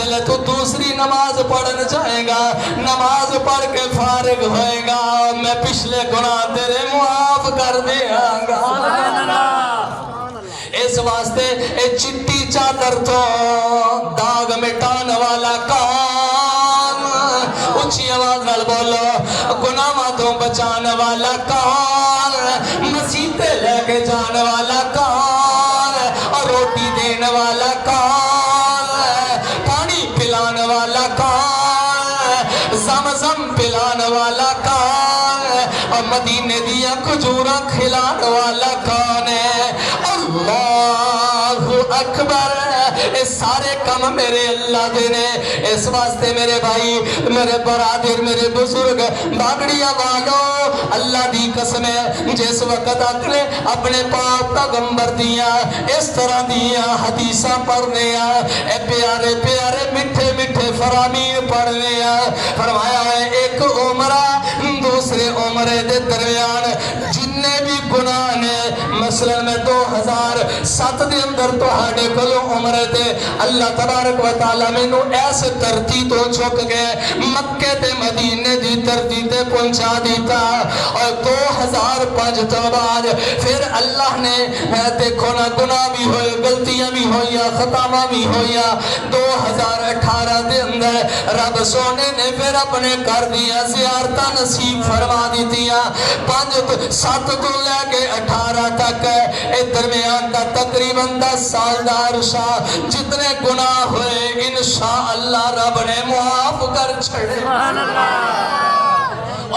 پہلے تو دوسری نماز پڑھنا جائے گا، نماز پڑھ کے فارغ ہوئے گا، میں پچھلے گناہ تیرے معاف کر دیا گا۔ اس واسطے اے چٹی چادر تو داغ مٹان والا کون؟ اونچی آواز نال بولو، گناہاں تو بچان والا کون؟ مسیطے لے کے جان والا کون؟ اور روٹی دین والا کون؟ پانی پلان والا کون؟ زمزم پلان والا کون؟ اور مدینے دیا کھجوراں کھلان والا کون ہے؟ اللہ اکبر۔ اس سارے کم میرے اللہ دے نے۔ اس واسطے میرے بھائی، میرے برادر، میرے بزرگ، باگڑیاں والو، اللہ دی قسم ہے جس وقت اکلے اپنے پاک پیغمبر دیاں اس طرح دیاں حدیثاں پڑھنے اے پیارے پیارے میٹھے میٹھے فرامین پڑھنے فرمایا ہے ایک عمرہ دوسرے عمرے دے درمیان جننے بھی گناہ نے، مثلا میں 2007 دے اندر تو ہاڑے کلو عمرے دے اللہ تبارک و تعالیٰ میں نو ایسے ترتی تو چھک گئے، مکہ تے مدینے دی ترتی تے پہنچا دیتا، اور 2005 تو بعد پھر اللہ نے دیکھو نا گناہ بھی ہوئے، غلطیاں بھی ہوئیا، خطاواں بھی ہوئیا، 2018 دے اندر رب سونے نے پھر اپنے کر دیا زیارتہ نصیب فرما دی دیا، 7 تو لے کے 18 تک اے درمیان دا تقریباً 10 سال دا عرصہ جتنے گناہ ہوئے انشاءاللہ رب نے معاف کر چھڑے،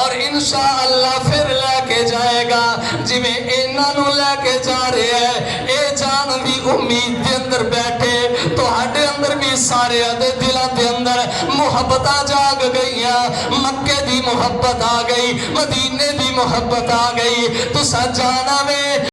اور انشاءاللہ پھر لے کے جائے گا جی میں انہاں نو لے کے جا رہے ہیں۔ اے جان بھی امید دے اندر بیٹھے تو ہڈے اندر بھی سارے دے دلوں دے اندر محبتاں جاگ گئیاں، مکے دی محبت آ گئی، مدینے دی محبت آ گئی، تو سا جانا میں